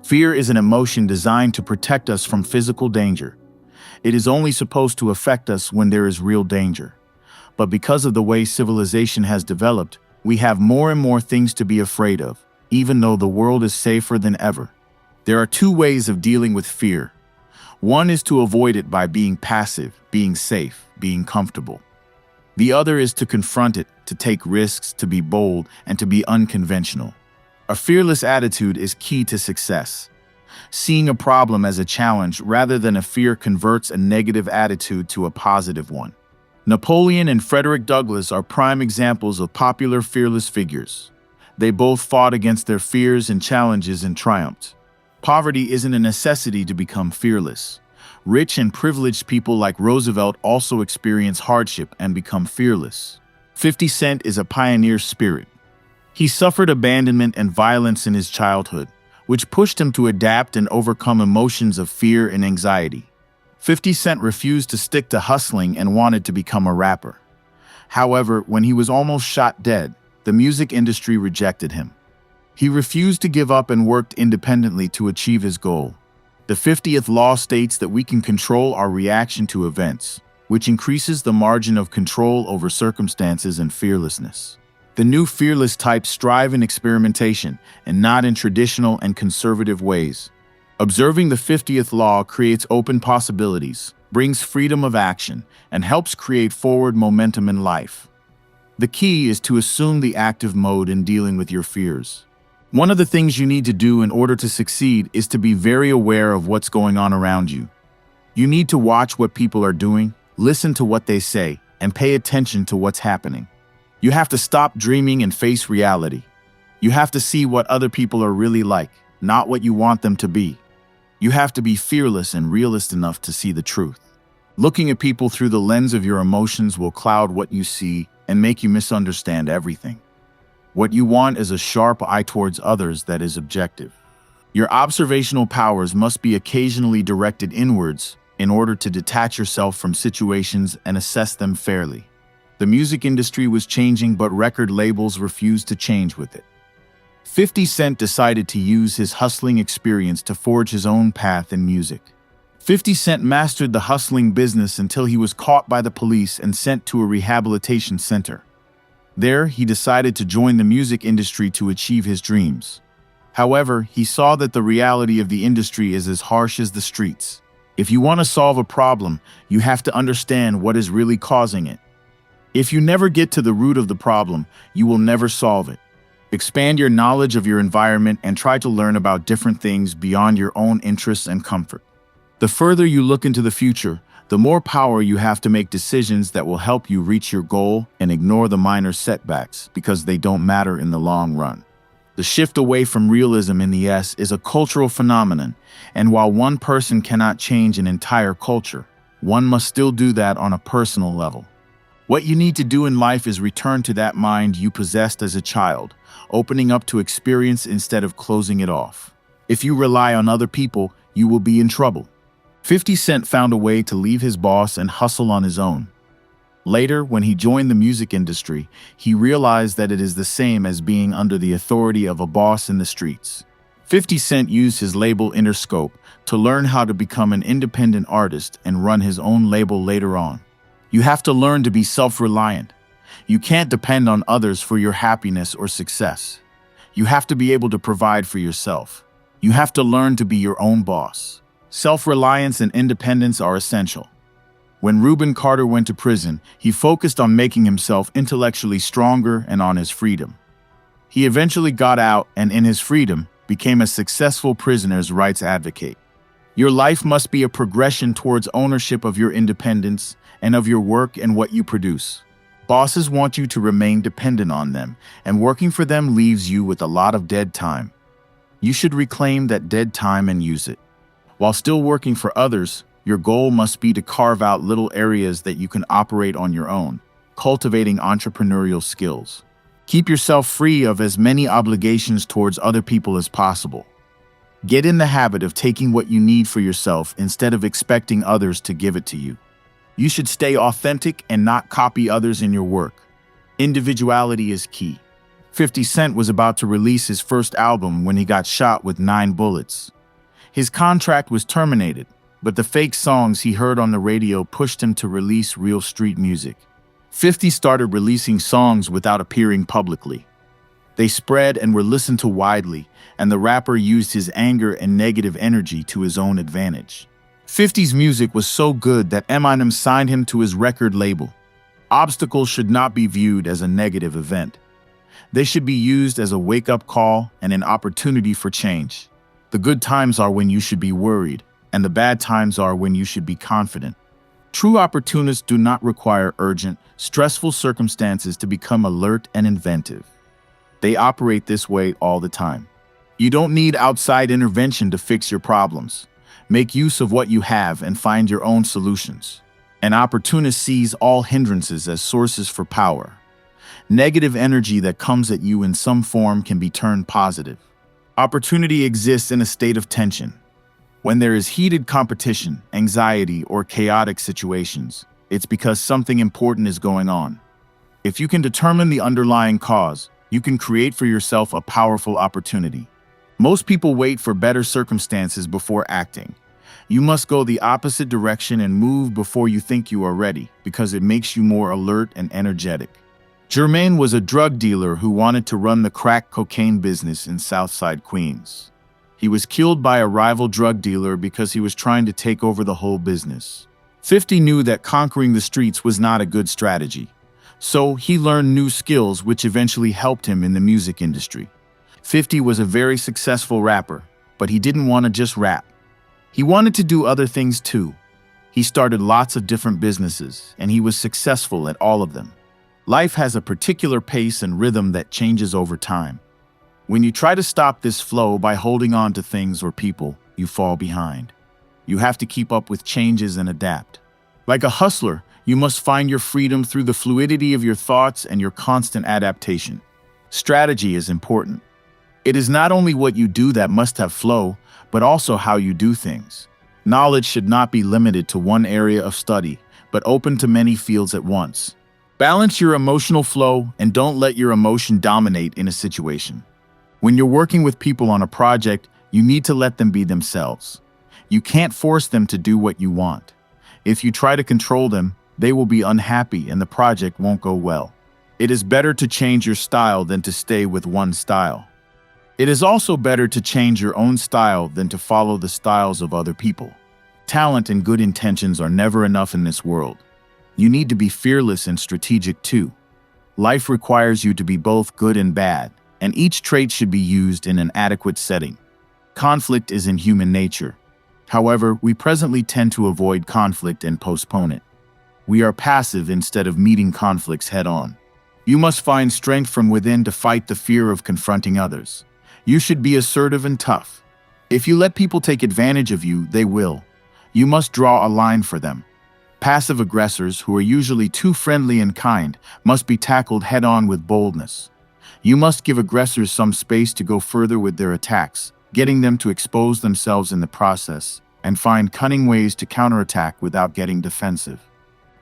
Fear is an emotion designed to protect us from physical danger. It is only supposed to affect us when there is real danger. But because of the way civilization has developed, we have more and more things to be afraid of, even though the world is safer than ever. There are two ways of dealing with fear. One is to avoid it by being passive, being safe, being comfortable. The other is to confront it, to take risks, to be bold, and to be unconventional. A fearless attitude is key to success. Seeing a problem as a challenge rather than a fear converts a negative attitude to a positive one. Napoleon and Frederick Douglass are prime examples of popular fearless figures. They both fought against their fears and challenges and triumphed. Poverty isn't a necessity to become fearless. Rich and privileged people like Roosevelt also experience hardship and become fearless. 50 Cent is a pioneer spirit. He suffered abandonment and violence in his childhood, which pushed him to adapt and overcome emotions of fear and anxiety. 50 Cent refused to stick to hustling and wanted to become a rapper. However, when he was almost shot dead, the music industry rejected him. He refused to give up and worked independently to achieve his goal. The 50th law states that we can control our reaction to events, which increases the margin of control over circumstances and fearlessness. The new fearless types strive in experimentation and not in traditional and conservative ways. Observing the 50th law creates open possibilities, brings freedom of action, and helps create forward momentum in life. The key is to assume the active mode in dealing with your fears. One of the things you need to do in order to succeed is to be very aware of what's going on around you. You need to watch what people are doing, listen to what they say, and pay attention to what's happening. You have to stop dreaming and face reality. You have to see what other people are really like, not what you want them to be. You have to be fearless and realist enough to see the truth. Looking at people through the lens of your emotions will cloud what you see and make you misunderstand everything. What you want is a sharp eye towards others that is objective. Your observational powers must be occasionally directed inwards in order to detach yourself from situations and assess them fairly. The music industry was changing, but record labels refused to change with it. 50 Cent decided to use his hustling experience to forge his own path in music. 50 Cent mastered the hustling business until he was caught by the police and sent to a rehabilitation center. There, he decided to join the music industry to achieve his dreams. However, he saw that the reality of the industry is as harsh as the streets. If you want to solve a problem, you have to understand what is really causing it. If you never get to the root of the problem, you will never solve it. Expand your knowledge of your environment and try to learn about different things beyond your own interests and comfort. The further you look into the future, the more power you have to make decisions that will help you reach your goal and ignore the minor setbacks because they don't matter in the long run. The shift away from realism in the S is a cultural phenomenon, and while one person cannot change an entire culture, one must still do that on a personal level. What you need to do in life is return to that mind you possessed as a child, opening up to experience instead of closing it off. If you rely on other people, you will be in trouble. 50 Cent found a way to leave his boss and hustle on his own. Later, when he joined the music industry, he realized that it is the same as being under the authority of a boss in the streets. 50 Cent used his label Interscope to learn how to become an independent artist and run his own label later on. You have to learn to be self-reliant. You can't depend on others for your happiness or success. You have to be able to provide for yourself. You have to learn to be your own boss. Self-reliance and independence are essential. When Reuben Carter went to prison, he focused on making himself intellectually stronger and on his freedom. He eventually got out and, in his freedom, became a successful prisoner's rights advocate. Your life must be a progression towards ownership of your independence and of your work and what you produce. Bosses want you to remain dependent on them, and working for them leaves you with a lot of dead time. You should reclaim that dead time and use it. While still working for others, your goal must be to carve out little areas that you can operate on your own, cultivating entrepreneurial skills. Keep yourself free of as many obligations towards other people as possible. Get in the habit of taking what you need for yourself instead of expecting others to give it to you. You should stay authentic and not copy others in your work. Individuality is key. 50 Cent was about to release his first album when he got shot with 9 bullets. His contract was terminated, but the fake songs he heard on the radio pushed him to release real street music. 50 started releasing songs without appearing publicly. They spread and were listened to widely, and the rapper used his anger and negative energy to his own advantage. 50's music was so good that Eminem signed him to his record label. Obstacles should not be viewed as a negative event. They should be used as a wake-up call and an opportunity for change. The good times are when you should be worried, and the bad times are when you should be confident. True opportunists do not require urgent, stressful circumstances to become alert and inventive. They operate this way all the time. You don't need outside intervention to fix your problems. Make use of what you have and find your own solutions. An opportunist sees all hindrances as sources for power. Negative energy that comes at you in some form can be turned positive. Opportunity exists in a state of tension. When there is heated competition, anxiety, or chaotic situations, it's because something important is going on. If you can determine the underlying cause, you can create for yourself a powerful opportunity. Most people wait for better circumstances before acting. You must go the opposite direction and move before you think you are ready, because it makes you more alert and energetic. Jermaine was a drug dealer who wanted to run the crack cocaine business in Southside Queens. He was killed by a rival drug dealer because he was trying to take over the whole business. 50 knew that conquering the streets was not a good strategy. So he learned new skills which eventually helped him in the music industry. 50 was a very successful rapper, but he didn't want to just rap. He wanted to do other things too. He started lots of different businesses, and he was successful at all of them. Life has a particular pace and rhythm that changes over time. When you try to stop this flow by holding on to things or people, you fall behind. You have to keep up with changes and adapt. Like a hustler, you must find your freedom through the fluidity of your thoughts and your constant adaptation. Strategy is important. It is not only what you do that must have flow, but also how you do things. Knowledge should not be limited to one area of study, but open to many fields at once. Balance your emotional flow and don't let your emotion dominate in a situation. When you're working with people on a project, you need to let them be themselves. You can't force them to do what you want. If you try to control them, they will be unhappy and the project won't go well. It is better to change your style than to stay with one style. It is also better to change your own style than to follow the styles of other people. Talent and good intentions are never enough in this world. You need to be fearless and strategic too. Life requires you to be both good and bad, and each trait should be used in an adequate setting. Conflict is in human nature. However, we presently tend to avoid conflict and postpone it. We are passive instead of meeting conflicts head-on. You must find strength from within to fight the fear of confronting others. You should be assertive and tough. If you let people take advantage of you, they will. You must draw a line for them. Passive aggressors, who are usually too friendly and kind, must be tackled head-on with boldness. You must give aggressors some space to go further with their attacks, getting them to expose themselves in the process, and find cunning ways to counterattack without getting defensive.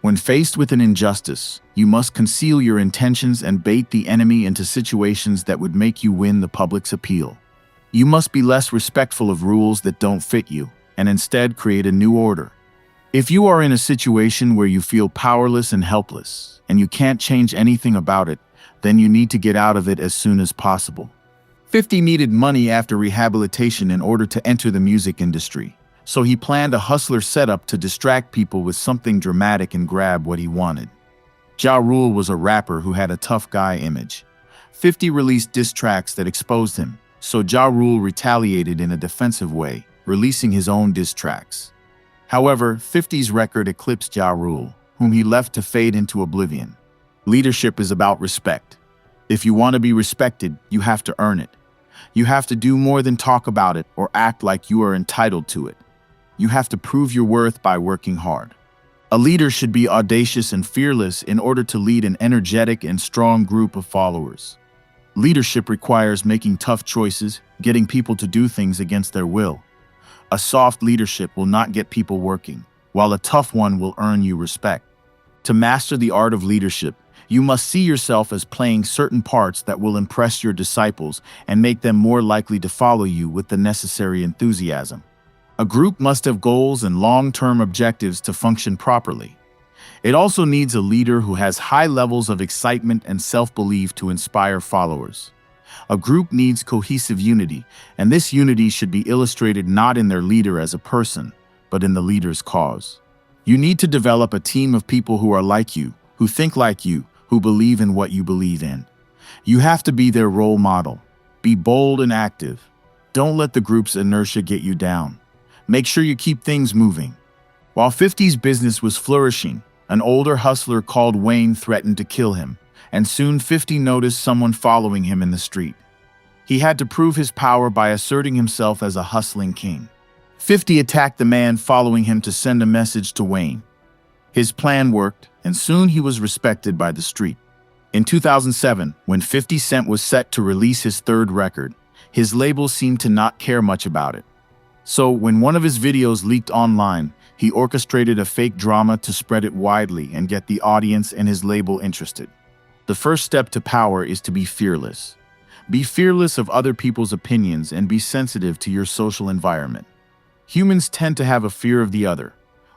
When faced with an injustice, you must conceal your intentions and bait the enemy into situations that would make you win the public's appeal. You must be less respectful of rules that don't fit you, and instead create a new order. If you are in a situation where you feel powerless and helpless, and you can't change anything about it, then you need to get out of it as soon as possible. 50 needed money after rehabilitation in order to enter the music industry, so he planned a hustler setup to distract people with something dramatic and grab what he wanted. Ja Rule was a rapper who had a tough guy image. 50 released diss tracks that exposed him, so Ja Rule retaliated in a defensive way, releasing his own diss tracks. However, 50's record eclipsed Ja Rule, whom he left to fade into oblivion. Leadership is about respect. If you want to be respected, you have to earn it. You have to do more than talk about it or act like you are entitled to it. You have to prove your worth by working hard. A leader should be audacious and fearless in order to lead an energetic and strong group of followers. Leadership requires making tough choices, getting people to do things against their will. A soft leadership will not get people working, while a tough one will earn you respect. To master the art of leadership, You must see yourself as playing certain parts that will impress your disciples and make them more likely to follow you with the necessary enthusiasm. A group must have goals and long-term objectives to function properly. It also needs a leader who has high levels of excitement and self-belief to inspire followers. A group needs cohesive unity, and this unity should be illustrated not in their leader as a person, but in the leader's cause. You need to develop a team of people who are like you, who think like you, who believe in what you believe in. You have to be their role model. Be bold and active. Don't let the group's inertia get you down. Make sure you keep things moving. While 50's business was flourishing, an older hustler called Wayne threatened to kill him, and soon 50 noticed someone following him in the street. He had to prove his power by asserting himself as a hustling king. 50 attacked the man following him to send a message to Wayne. His plan worked, and soon he was respected by the street. In 2007, when 50 Cent was set to release his third record, his label seemed to not care much about it. So when one of his videos leaked online, he orchestrated a fake drama to spread it widely and get the audience and his label interested. The first step to power is to be fearless. Be fearless of other people's opinions and be sensitive to your social environment. Humans tend to have a fear of the other.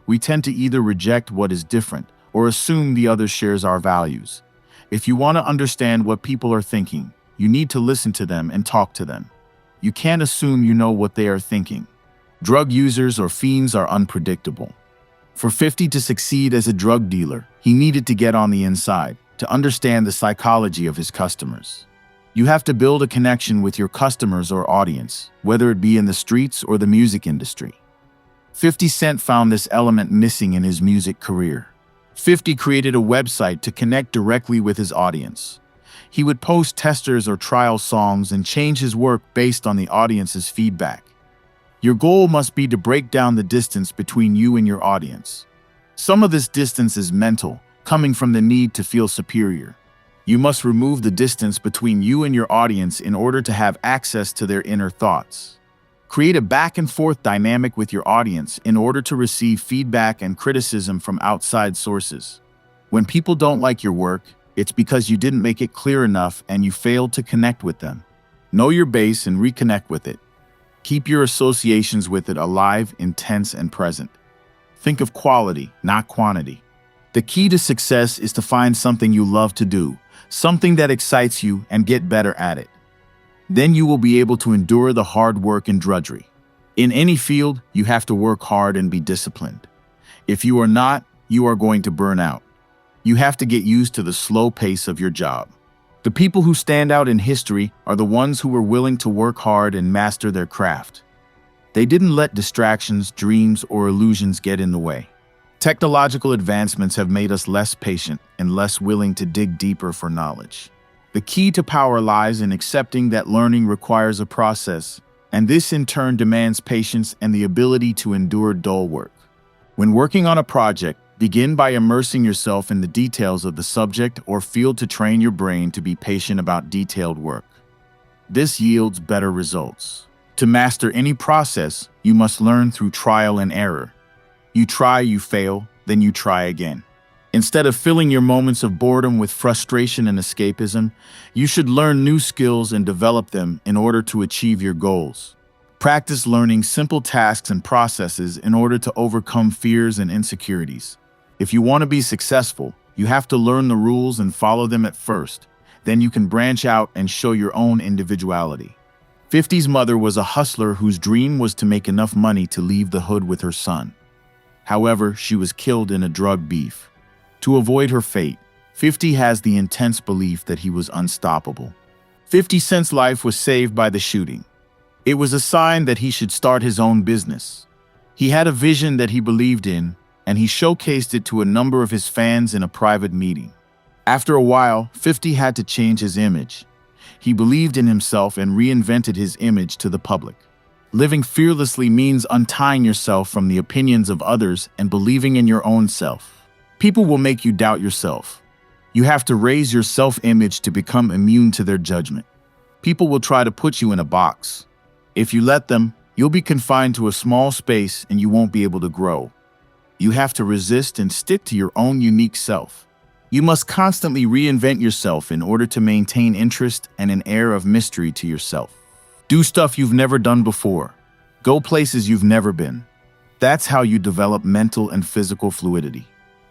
We tend to either reject what is different or assume the other shares our values. If you want to understand what people are thinking, you need to listen to them and talk to them. You can't assume you know what they are thinking. Drug users or fiends are unpredictable. For 50 to succeed as a drug dealer, he needed to get on the inside, to understand the psychology of his customers. You have to build a connection with your customers or audience, whether it be in the streets or the music industry. 50 Cent found this element missing in his music career. 50 created a website to connect directly with his audience. He would post testers or trial songs and change his work based on the audience's feedback. Your goal must be to break down the distance between you and your audience. Some of this distance is mental, coming from the need to feel superior. You must remove the distance between you and your audience in order to have access to their inner thoughts. Create a back-and-forth dynamic with your audience in order to receive feedback and criticism from outside sources. When people don't like your work, it's because you didn't make it clear enough and you failed to connect with them. Know your base and reconnect with it. Keep your associations with it alive, intense, and present. Think of quality, not quantity. The key to success is to find something you love to do, something that excites you, and get better at it. Then you will be able to endure the hard work and drudgery. In any field, you have to work hard and be disciplined. If you are not, you are going to burn out. You have to get used to the slow pace of your job. The people who stand out in history are the ones who were willing to work hard and master their craft. They didn't let distractions, dreams, or illusions get in the way. Technological advancements have made us less patient and less willing to dig deeper for knowledge. The key to power lies in accepting that learning requires a process, and this in turn demands patience and the ability to endure dull work. When working on a project, begin by immersing yourself in the details of the subject or field to train your brain to be patient about detailed work. This yields better results. To master any process, you must learn through trial and error. You try, you fail, then you try again. Instead of filling your moments of boredom with frustration and escapism, you should learn new skills and develop them in order to achieve your goals. Practice learning simple tasks and processes in order to overcome fears and insecurities. If you want to be successful, you have to learn the rules and follow them at first. Then you can branch out and show your own individuality. 50's mother was a hustler whose dream was to make enough money to leave the hood with her son. However, she was killed in a drug beef. To avoid her fate, 50 has the intense belief that he was unstoppable. 50 Cent's life was saved by the shooting. It was a sign that he should start his own business. He had a vision that he believed in, and he showcased it to a number of his fans in a private meeting. After a while, 50 had to change his image. He believed in himself and reinvented his image to the public. Living fearlessly means untying yourself from the opinions of others and believing in your own self. People will make you doubt yourself. You have to raise your self-image to become immune to their judgment. People will try to put you in a box. If you let them, you'll be confined to a small space and you won't be able to grow. You have to resist and stick to your own unique self. You must constantly reinvent yourself in order to maintain interest and an air of mystery to yourself. Do stuff you've never done before. Go places you've never been. That's how you develop mental and physical fluidity.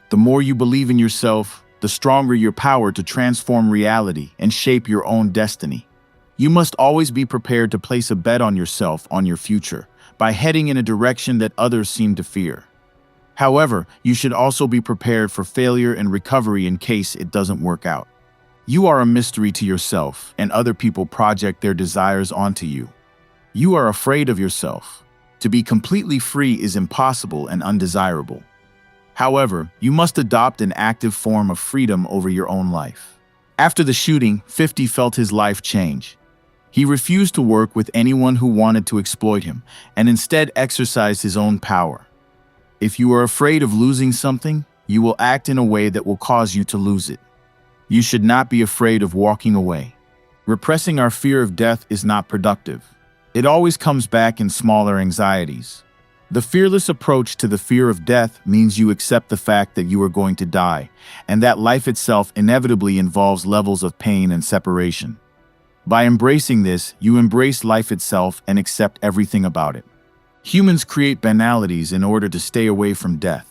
The more you believe in yourself, the stronger your power to transform reality and shape your own destiny. You must always be prepared to place a bet on yourself, on your future, by heading in a direction that others seem to fear. However, you should also be prepared for failure and recovery in case it doesn't work out. You are a mystery to yourself, and other people project their desires onto you. You are afraid of yourself. To be completely free is impossible and undesirable. However, you must adopt an active form of freedom over your own life. After the shooting, 50 felt his life change. He refused to work with anyone who wanted to exploit him, and instead exercised his own power. If you are afraid of losing something, you will act in a way that will cause you to lose it. You should not be afraid of walking away. Repressing our fear of death is not productive. It always comes back in smaller anxieties. The fearless approach to the fear of death means you accept the fact that you are going to die, and that life itself inevitably involves levels of pain and separation. By embracing this, you embrace life itself and accept everything about it. Humans create banalities in order to stay away from death.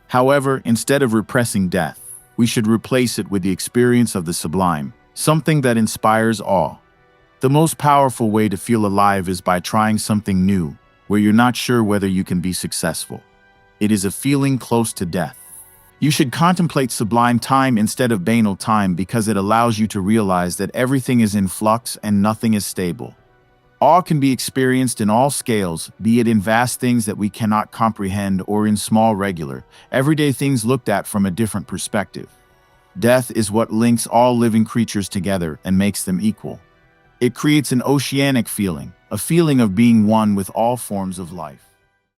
However, instead of repressing death, we should replace it with the experience of the sublime, something that inspires awe. The most powerful way to feel alive is by trying something new, where you're not sure whether you can be successful. It is a feeling close to death. You should contemplate sublime time instead of banal time because it allows you to realize that everything is in flux and nothing is stable. Awe can be experienced in all scales, be it in vast things that we cannot comprehend or in small, regular, everyday things looked at from a different perspective. Death is what links all living creatures together and makes them equal. It creates an oceanic feeling, a feeling of being one with all forms of life.